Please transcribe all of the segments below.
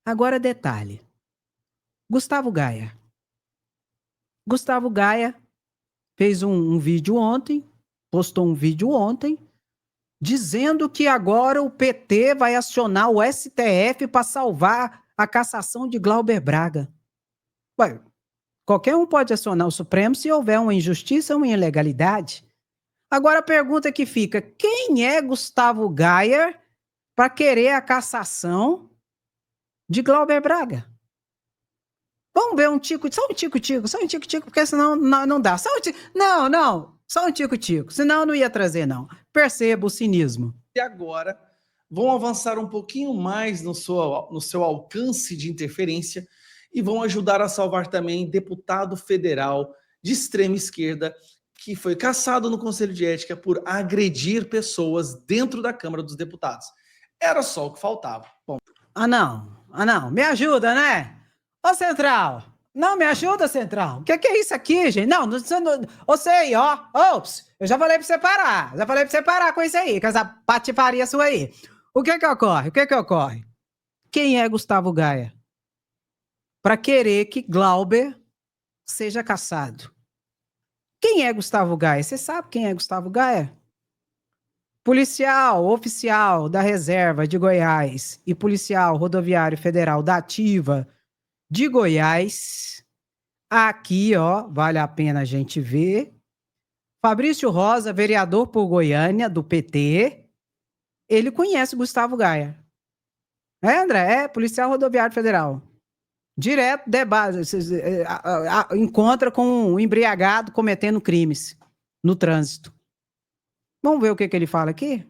Agora detalhe, Gustavo Gaia. Gustavo Gaia fez um vídeo ontem, postou um vídeo ontem, dizendo que agora o PT vai acionar o STF para salvar a cassação de Glauber Braga. Ué, qualquer um pode acionar o Supremo se houver uma injustiça ou uma ilegalidade. Agora a pergunta que fica: quem é Gustavo Gaia para querer a cassação de Glauber Braga? Vamos ver um tico, só um tico-tico, só um tico-tico, porque senão não dá. Só um tico, não, só um tico-tico, senão eu não ia trazer, não. Perceba o cinismo. E agora vão avançar um pouquinho mais no seu alcance de interferência e vão ajudar a salvar também deputado federal de extrema esquerda que foi cassado no Conselho de Ética por agredir pessoas dentro da Câmara dos Deputados. Era só o que faltava. Bom, Ah, não, me ajuda, né? Ô, Central, não, me ajuda, Central. O que é isso aqui, gente? Não, você aí, ó, ops, eu já falei pra você parar com isso aí, com essa patifaria sua aí. O que que ocorre? Quem é Gustavo Gaia? Para querer que Glauber seja cassado. Quem é Gustavo Gaia? Você sabe quem é Gustavo Gaia? Policial oficial da Reserva de Goiás e policial rodoviário federal da Ativa de Goiás. Aqui, ó, vale a pena a gente ver. Fabrício Rosa, vereador por Goiânia, do PT. Ele conhece Gustavo Gaia. É, André? É, policial rodoviário federal. Direto, debate, encontra com um embriagado cometendo crimes no trânsito. Vamos ver o que ele fala aqui?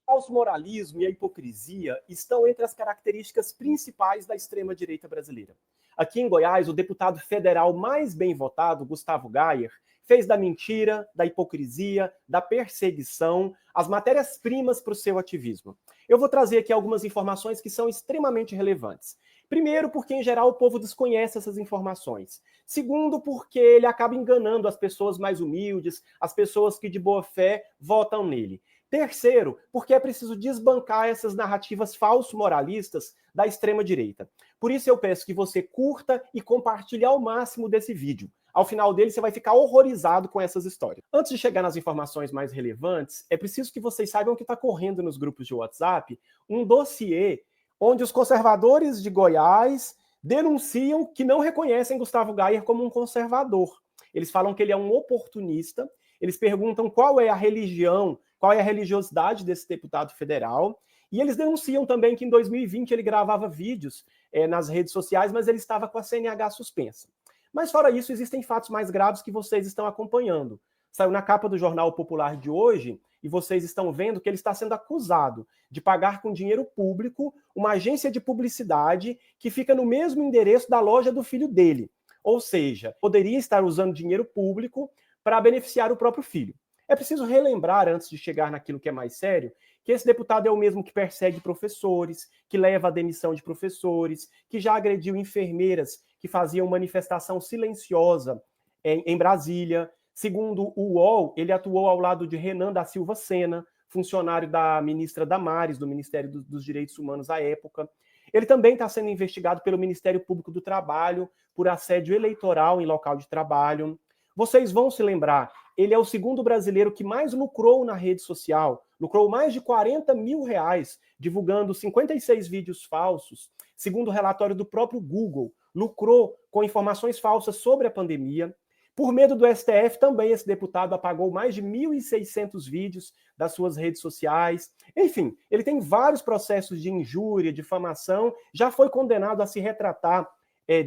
O falso moralismo e a hipocrisia estão entre as características principais da extrema-direita brasileira. Aqui em Goiás, o deputado federal mais bem votado, Gustavo Gaia, fez da mentira, da hipocrisia, da perseguição as matérias-primas para o seu ativismo. Eu vou trazer aqui algumas informações que são extremamente relevantes. Primeiro, porque em geral o povo desconhece essas informações. Segundo, porque ele acaba enganando as pessoas mais humildes, as pessoas que de boa fé votam nele. Terceiro, porque é preciso desbancar essas narrativas falso-moralistas da extrema-direita. Por isso eu peço que você curta e compartilhe ao máximo desse vídeo. Ao final dele, você vai ficar horrorizado com essas histórias. Antes de chegar nas informações mais relevantes, é preciso que vocês saibam que está correndo nos grupos de WhatsApp um dossiê onde os conservadores de Goiás denunciam que não reconhecem Gustavo Gaia como um conservador. Eles falam que ele é um oportunista, eles perguntam qual é a religião, qual é a religiosidade desse deputado federal, e eles denunciam também que em 2020 ele gravava vídeos nas redes sociais, mas ele estava com a CNH suspensa. Mas fora isso, existem fatos mais graves que vocês estão acompanhando. Saiu na capa do Jornal Popular de hoje, e vocês estão vendo que ele está sendo acusado de pagar com dinheiro público uma agência de publicidade que fica no mesmo endereço da loja do filho dele. Ou seja, poderia estar usando dinheiro público para beneficiar o próprio filho. É preciso relembrar, antes de chegar naquilo que é mais sério, que esse deputado é o mesmo que persegue professores, que leva à demissão de professores, que já agrediu enfermeiras que faziam manifestação silenciosa em Brasília. Segundo o UOL, ele atuou ao lado de Renan da Silva Sena, funcionário da ministra Damares, do Ministério dos Direitos Humanos à época. Ele também está sendo investigado pelo Ministério Público do Trabalho por assédio eleitoral em local de trabalho. Vocês vão se lembrar, ele é o segundo brasileiro que mais lucrou na rede social, lucrou mais de 40 mil reais, divulgando 56 vídeos falsos, segundo o relatório do próprio Google, lucrou com informações falsas sobre a pandemia. Por medo do STF, também esse deputado apagou mais de 1.600 vídeos das suas redes sociais. Enfim, ele tem vários processos de injúria, difamação, já foi condenado a se retratar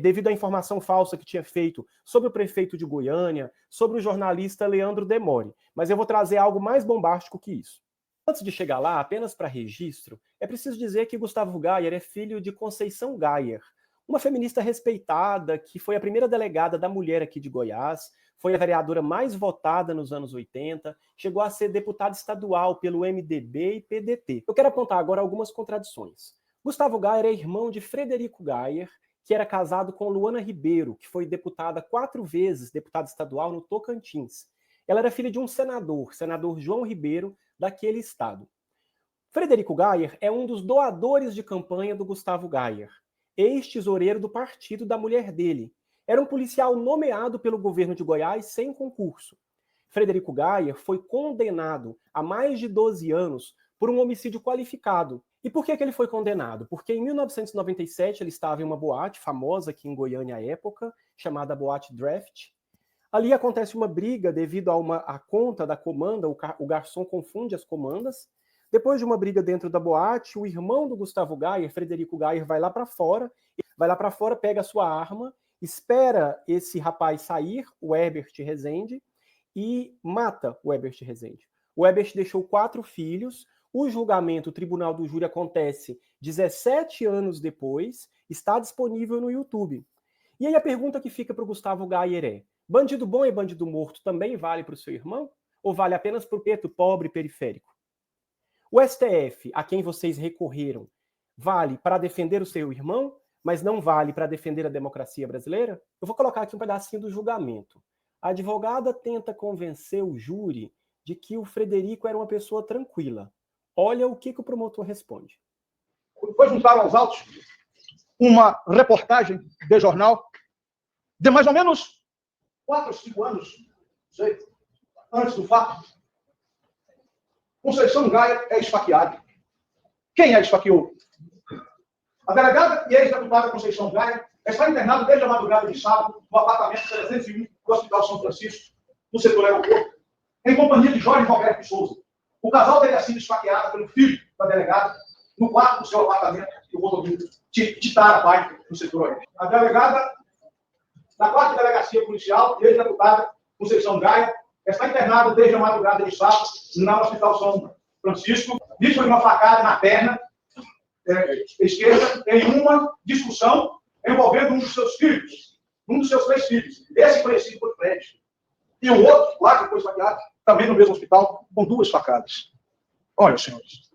devido à informação falsa que tinha feito sobre o prefeito de Goiânia, sobre o jornalista Leandro Demore. Mas eu vou trazer algo mais bombástico que isso. Antes de chegar lá, apenas para registro, é preciso dizer que Gustavo Gaia é filho de Conceição Gaia, uma feminista respeitada, que foi a primeira delegada da mulher aqui de Goiás, foi a vereadora mais votada nos anos 80, chegou a ser deputada estadual pelo MDB e PDT. Eu quero apontar agora algumas contradições. Gustavo Gaia é irmão de Frederico Gaia, que era casado com Luana Ribeiro, que foi deputada 4 vezes, deputada estadual no Tocantins. Ela era filha de um senador, senador João Ribeiro, daquele estado. Frederico Gaia é um dos doadores de campanha do Gustavo Gaia. ex-tesoureiro do partido da mulher dele. Era um policial nomeado pelo governo de Goiás sem concurso. Frederico Gayer foi condenado a mais de 12 anos por um homicídio qualificado. E por que ele foi condenado? Porque em 1997 ele estava em uma boate famosa aqui em Goiânia à época, chamada Boate Draft. Ali acontece uma briga devido a conta da comanda, o garçom confunde as comandas. Depois de uma briga dentro da boate, o irmão do Gustavo Gayer, Frederico Gayer, vai lá para fora, pega a sua arma, espera esse rapaz sair, o Herbert Rezende, e mata o Herbert Rezende. O Herbert deixou 4 filhos, o julgamento, o tribunal do júri acontece 17 anos depois, está disponível no YouTube. E aí a pergunta que fica para o Gustavo Gayer é: bandido bom e bandido morto também vale para o seu irmão? Ou vale apenas para o preto pobre periférico? O STF, a quem vocês recorreram, vale para defender o seu irmão, mas não vale para defender a democracia brasileira? Eu vou colocar aqui um pedacinho do julgamento. A advogada tenta convencer o júri de que o Frederico era uma pessoa tranquila. Olha o que o promotor responde. Foi juntar aos autos uma reportagem de jornal de mais ou menos 4 ou 5 anos, não sei, antes do fato. Conceição Gayer é esfaqueada. Quem a esfaqueou? A delegada e ex-deputada Conceição Gayer está internada desde a madrugada de sábado no apartamento 301 do Hospital São Francisco, no setor aeroporto, em companhia de Jorge Roberto Souza. O casal teria sido esfaqueado pelo filho da delegada no quarto do seu apartamento do condomínio Titara Bairro, no setor oeste. A delegada da 4ª Delegacia Policial, ex-deputada Conceição Gayer, está internada desde a madrugada de sábado no Hospital São Francisco, vítima de uma facada na perna esquerda, em uma discussão envolvendo um dos seus filhos, um dos seus 3 filhos, esse conhecido por Fred. E o outro, lá que foi esfaqueado, também no mesmo hospital, com 2 facadas. Olha, senhores,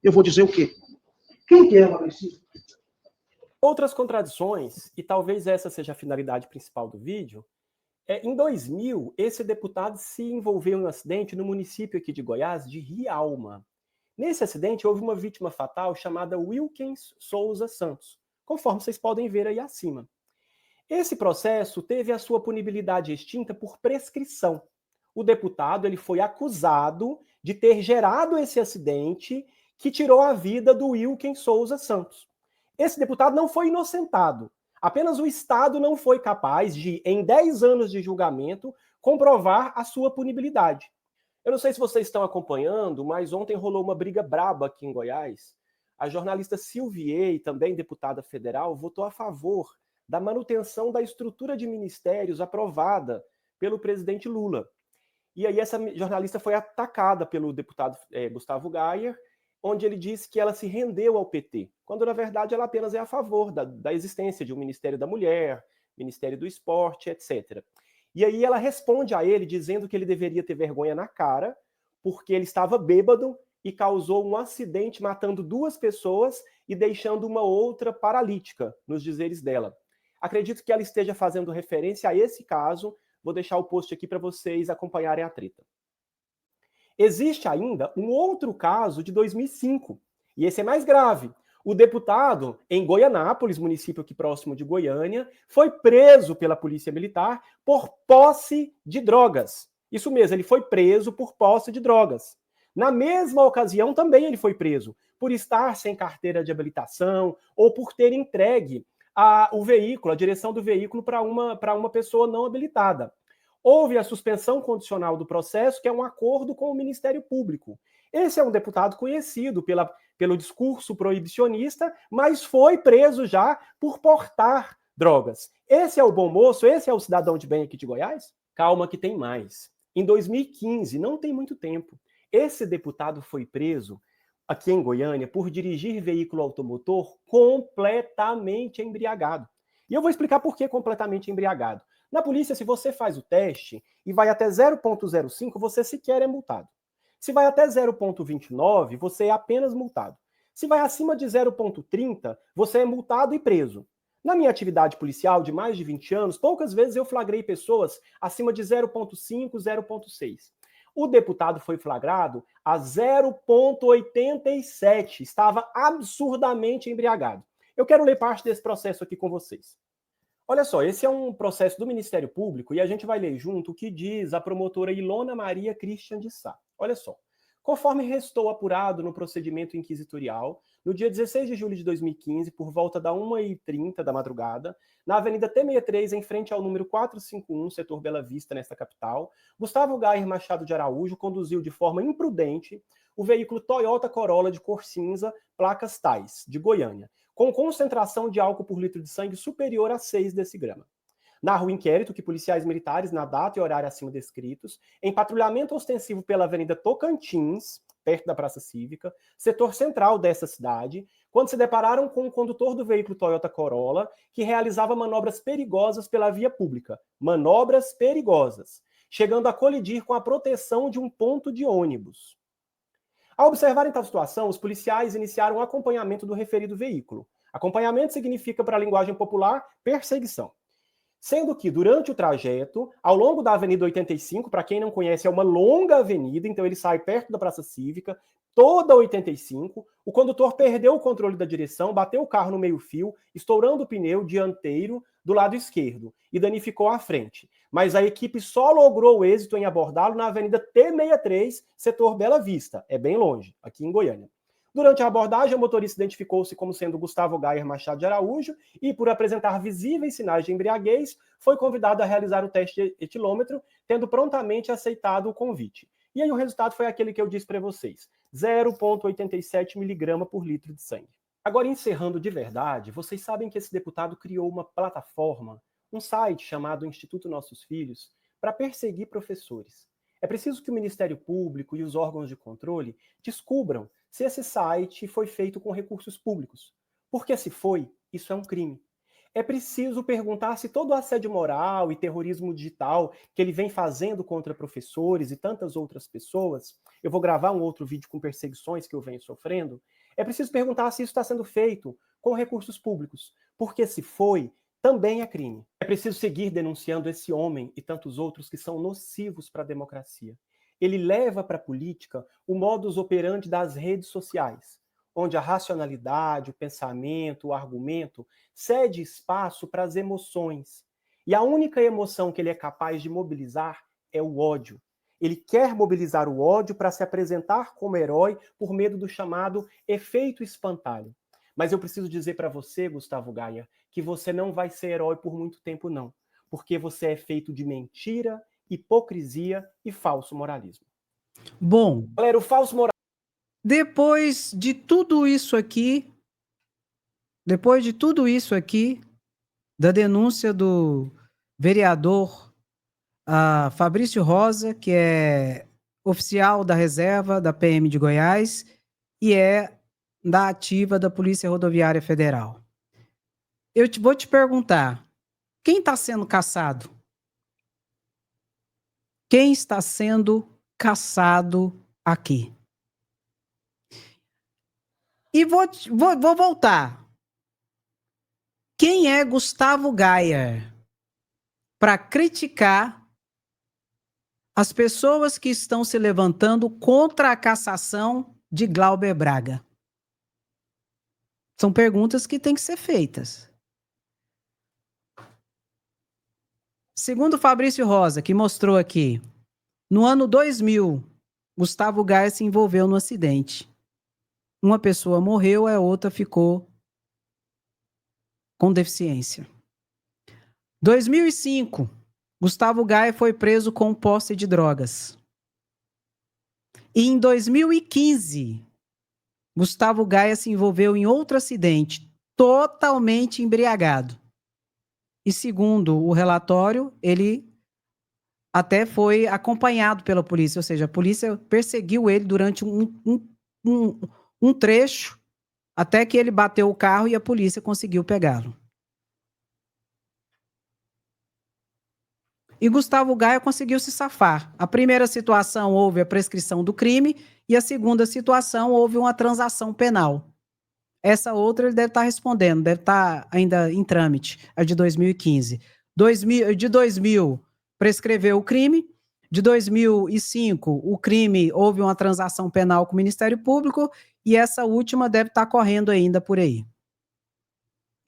eu vou dizer o quê? Quem que é o agressivo? Outras contradições, e talvez essa seja a finalidade principal do vídeo, em 2000, esse deputado se envolveu em um acidente no município aqui de Goiás, de Rialma. Nesse acidente, houve uma vítima fatal chamada Wilkens Souza Santos, conforme vocês podem ver aí acima. Esse processo teve a sua punibilidade extinta por prescrição. O deputado ele foi acusado de ter gerado esse acidente que tirou a vida do Wilkens Souza Santos. Esse deputado não foi inocentado. Apenas o Estado não foi capaz de, em 10 anos de julgamento, comprovar a sua punibilidade. Eu não sei se vocês estão acompanhando, mas ontem rolou uma briga braba aqui em Goiás. A jornalista Silviei, também deputada federal, votou a favor da manutenção da estrutura de ministérios aprovada pelo presidente Lula. E aí essa jornalista foi atacada pelo deputado Gustavo Gayer, onde ele disse que ela se rendeu ao PT, quando na verdade ela apenas é a favor da existência de um Ministério da Mulher, Ministério do Esporte, etc. E aí ela responde a ele dizendo que ele deveria ter vergonha na cara, porque ele estava bêbado e causou um acidente matando 2 pessoas e deixando uma outra paralítica, nos dizeres dela. Acredito que ela esteja fazendo referência a esse caso. Vou deixar o post aqui para vocês acompanharem a treta. Existe ainda um outro caso de 2005, e esse é mais grave. O deputado, em Goianápolis, município aqui próximo de Goiânia, foi preso pela Polícia Militar por posse de drogas. Isso mesmo, ele foi preso por posse de drogas. Na mesma ocasião, também ele foi preso por estar sem carteira de habilitação ou por ter entregue o veículo, a direção do veículo para uma pessoa não habilitada. Houve a suspensão condicional do processo, que é um acordo com o Ministério Público. Esse é um deputado conhecido pelo discurso proibicionista, mas foi preso já por portar drogas. Esse é o bom moço? Esse é o cidadão de bem aqui de Goiás? Calma que tem mais. Em 2015, não tem muito tempo, esse deputado foi preso aqui em Goiânia por dirigir veículo automotor completamente embriagado. E eu vou explicar por que completamente embriagado. Na polícia, se você faz o teste e vai até 0,05, você sequer é multado. Se vai até 0,29, você é apenas multado. Se vai acima de 0,30, você é multado e preso. Na minha atividade policial de mais de 20 anos, poucas vezes eu flagrei pessoas acima de 0,5, 0,6. O deputado foi flagrado a 0,87, estava absurdamente embriagado. Eu quero ler parte desse processo aqui com vocês. Olha só, esse é um processo do Ministério Público e a gente vai ler junto o que diz a promotora Ilona Maria Christian de Sá. Olha só. Conforme restou apurado no procedimento inquisitorial, no dia 16 de julho de 2015, por volta da 1h30 da madrugada, na Avenida T63, em frente ao número 451, setor Bela Vista, nesta capital, Gustavo Gayer Machado de Araújo conduziu de forma imprudente o veículo Toyota Corolla de cor cinza, placas tais, de Goiânia, com concentração de álcool por litro de sangue superior a 6 decigramas. Narra o inquérito que policiais militares, na data e horário acima descritos, em patrulhamento ostensivo pela Avenida Tocantins, perto da Praça Cívica, setor central dessa cidade, quando se depararam com o condutor do veículo Toyota Corolla, que realizava manobras perigosas pela via pública. Manobras perigosas, chegando a colidir com a proteção de um ponto de ônibus. Ao observarem tal situação, os policiais iniciaram o acompanhamento do referido veículo. Acompanhamento significa, para a linguagem popular, perseguição. Sendo que, durante o trajeto, ao longo da Avenida 85, para quem não conhece, é uma longa avenida, então ele sai perto da Praça Cívica, toda a 85, o condutor perdeu o controle da direção, bateu o carro no meio-fio, estourando o pneu dianteiro do lado esquerdo e danificou a frente. Mas a equipe só logrou o êxito em abordá-lo na Avenida T63, setor Bela Vista, é bem longe, aqui em Goiânia. Durante a abordagem, o motorista identificou-se como sendo Gustavo Gayer Machado de Araújo e, por apresentar visíveis sinais de embriaguez, foi convidado a realizar o teste etilômetro, tendo prontamente aceitado o convite. E aí o resultado foi aquele que eu disse para vocês, 0,87 miligrama por litro de sangue. Agora, encerrando de verdade, vocês sabem que esse deputado criou uma plataforma, um site chamado Instituto Nossos Filhos, para perseguir professores. É preciso que o Ministério Público e os órgãos de controle descubram se esse site foi feito com recursos públicos. Porque se foi, isso é um crime. É preciso perguntar se todo o assédio moral e terrorismo digital que ele vem fazendo contra professores e tantas outras pessoas, eu vou gravar um outro vídeo com perseguições que eu venho sofrendo, é preciso perguntar se isso está sendo feito com recursos públicos. Porque se foi, também é crime. É preciso seguir denunciando esse homem e tantos outros que são nocivos para a democracia. Ele leva para a política o modus operandi das redes sociais, onde a racionalidade, o pensamento, o argumento cede espaço para as emoções. E a única emoção que ele é capaz de mobilizar é o ódio. Ele quer mobilizar o ódio para se apresentar como herói por meio do chamado efeito espantalho. Mas eu preciso dizer para você, Gustavo Gayer, que você não vai ser herói por muito tempo, não. Porque você é feito de mentira, hipocrisia e falso moralismo. Bom, Galera, o falso moralismo... depois de tudo isso aqui, da denúncia do vereador Fabrício Rosa, que é oficial da reserva da PM de Goiás e é da ativa da Polícia Rodoviária Federal. Vou te perguntar, quem está sendo caçado? Quem está sendo caçado aqui? E vou voltar. Quem é Gustavo Gayer para criticar as pessoas que estão se levantando contra a cassação de Glauber Braga? São perguntas que têm que ser feitas. Segundo Fabrício Rosa, que mostrou aqui, no ano 2000, Gustavo Gayer se envolveu no acidente. Uma pessoa morreu, a outra ficou com deficiência. 2005, Gustavo Gayer foi preso com posse de drogas. E em 2015, Gustavo Gayer se envolveu em outro acidente, totalmente embriagado. E segundo o relatório, ele até foi acompanhado pela polícia, ou seja, a polícia perseguiu ele durante um trecho, até que ele bateu o carro e a polícia conseguiu pegá-lo. E Gustavo Gayer conseguiu se safar. A primeira situação houve a prescrição do crime e a segunda situação houve uma transação penal. Essa outra ele deve estar respondendo, deve estar ainda em trâmite, a de 2015. De 2000, prescreveu o crime. De 2005, o crime, houve uma transação penal com o Ministério Público e essa última deve estar correndo ainda por aí.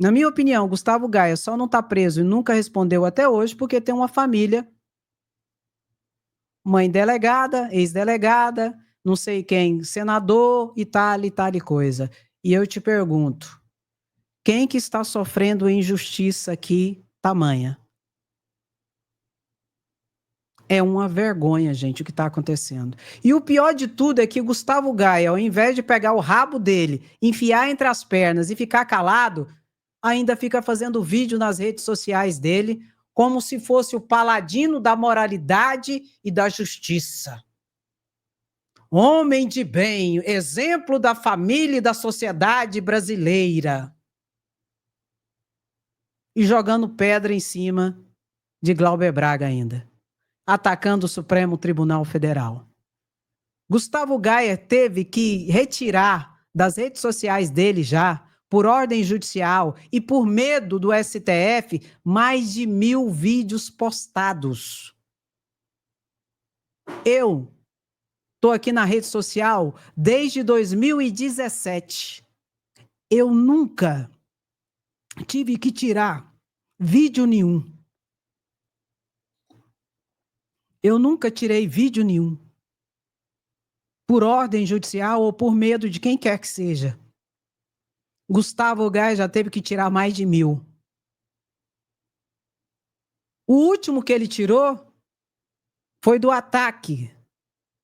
Na minha opinião, Gustavo Gaia só não está preso e nunca respondeu até hoje porque tem uma família, mãe delegada, ex-delegada, não sei quem, senador e tal e coisa. E eu te pergunto, quem que está sofrendo injustiça aqui tamanha? É uma vergonha, gente, o que está acontecendo. E o pior de tudo é que Gustavo Gaia, ao invés de pegar o rabo dele, enfiar entre as pernas e ficar calado, ainda fica fazendo vídeo nas redes sociais dele, como se fosse o paladino da moralidade e da justiça. Homem de bem, exemplo da família e da sociedade brasileira. E jogando pedra em cima de Glauber Braga ainda, atacando o Supremo Tribunal Federal. Gustavo Gaia teve que retirar das redes sociais dele já, por ordem judicial e por medo do STF, mais de 1000 vídeos postados. Eu estou aqui na rede social desde 2017. Eu nunca tive que tirar vídeo nenhum. Eu nunca tirei vídeo nenhum. Por ordem judicial ou por medo de quem quer que seja. Gustavo Gaia já teve que tirar mais de 1000. O último que ele tirou foi do ataque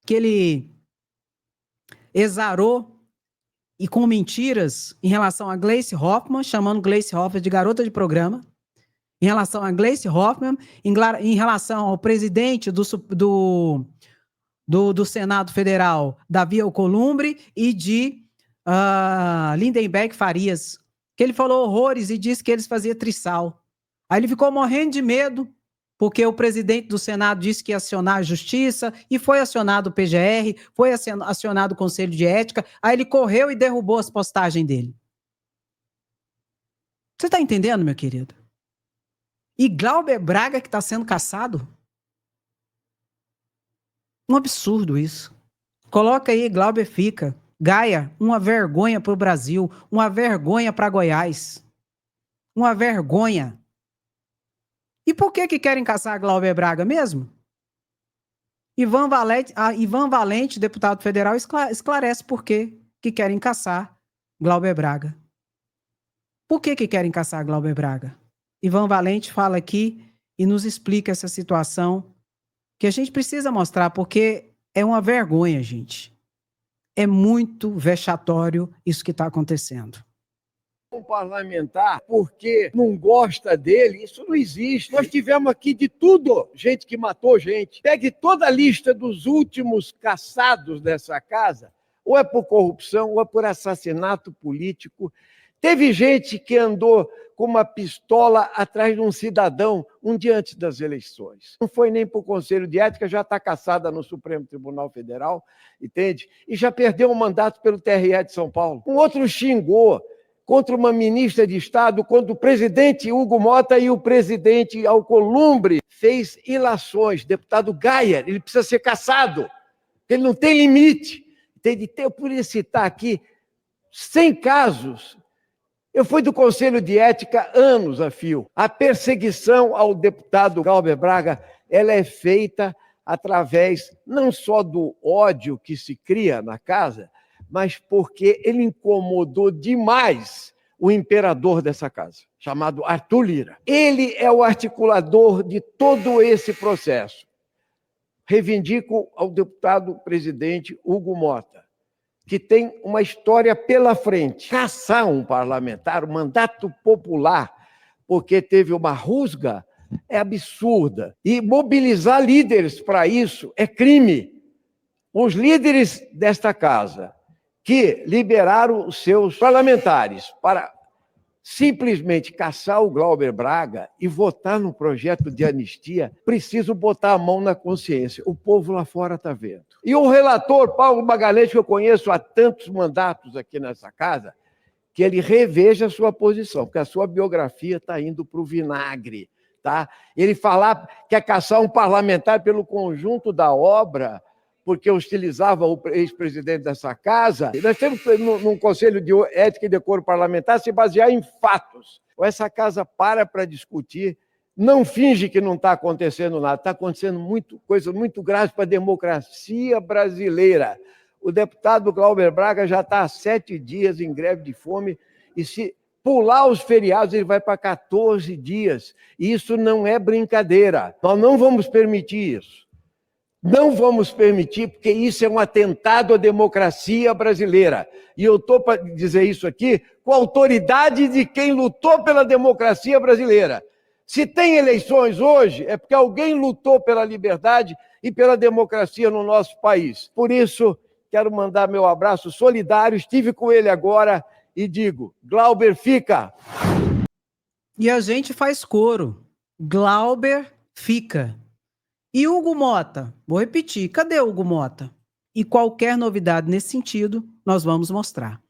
que ele exarou e com mentiras em relação a Gleice Hoffmann, chamando Gleice Hoffmann de garota de programa, em relação a Gleice Hoffmann, em relação ao presidente do Senado Federal, Davi Alcolumbre, e de Lindenberg Farias, que ele falou horrores e disse que eles faziam trisal. Aí ele ficou morrendo de medo, porque o presidente do Senado disse que ia acionar a Justiça, e foi acionado o PGR, foi acionado o Conselho de Ética, aí ele correu e derrubou as postagens dele. Você está entendendo, meu querido? E Glauber Braga que está sendo caçado? Um absurdo isso. Coloca aí, Glauber fica. Gaia, uma vergonha para o Brasil, uma vergonha para Goiás. Uma vergonha. E por que querem caçar Glauber Braga mesmo? Ivan Valente, deputado federal, esclarece por que querem caçar Glauber Braga. Por que querem caçar Glauber Braga? Ivan Valente fala aqui e nos explica essa situação que a gente precisa mostrar, porque é uma vergonha, gente. É muito vexatório isso que está acontecendo. Um parlamentar porque não gosta dele, isso não existe. Nós tivemos aqui de tudo, gente que matou gente. Pegue toda a lista dos últimos caçados dessa casa, ou é por corrupção, ou é por assassinato político. Teve gente que andou com uma pistola atrás de um cidadão um dia antes das eleições. Não foi nem para o Conselho de Ética, já está caçada no Supremo Tribunal Federal, entende? E já perdeu o mandato pelo TRE de São Paulo. Um outro xingou contra uma ministra de Estado, quando o presidente Hugo Mota e o presidente Alcolumbre fez ilações. Deputado Gaia, ele precisa ser caçado, ele não tem limite. Eu poderia citar aqui 100 casos. Eu fui do Conselho de Ética anos a fio. A perseguição ao deputado Glauber Braga, ela é feita através não só do ódio que se cria na casa, mas porque ele incomodou demais o imperador dessa casa, chamado Arthur Lira. Ele é o articulador de todo esse processo. Reivindico ao deputado presidente Hugo Mota, que tem uma história pela frente. Caçar um parlamentar, um mandato popular, porque teve uma rusga, é absurda. E mobilizar líderes para isso é crime. Os líderes desta casa, que liberaram os seus parlamentares para simplesmente caçar o Glauber Braga e votar no projeto de anistia, precisam botar a mão na consciência. O povo lá fora está vendo. E o relator Paulo Magalhães, que eu conheço há tantos mandatos aqui nessa casa, que ele reveja a sua posição, porque a sua biografia está indo para o vinagre. Tá? Ele falar que quer caçar um parlamentar pelo conjunto da obra, porque hostilizava o ex-presidente dessa casa. E nós temos, num Conselho de Ética e Decoro Parlamentar, se basear em fatos. Essa casa para discutir, não finge que não está acontecendo nada, está acontecendo coisa muito grave para a democracia brasileira. O deputado Glauber Braga já está há 7 dias em greve de fome, e se pular os feriados, ele vai para 14 dias. E isso não é brincadeira. Nós não vamos permitir isso. Não vamos permitir, porque isso é um atentado à democracia brasileira. E eu estou para dizer isso aqui com a autoridade de quem lutou pela democracia brasileira. Se tem eleições hoje, é porque alguém lutou pela liberdade e pela democracia no nosso país. Por isso, quero mandar meu abraço solidário. Estive com ele agora e digo: Glauber, fica! E a gente faz coro. Glauber, fica. E Hugo Mota? Vou repetir, cadê Hugo Mota? E qualquer novidade nesse sentido, nós vamos mostrar.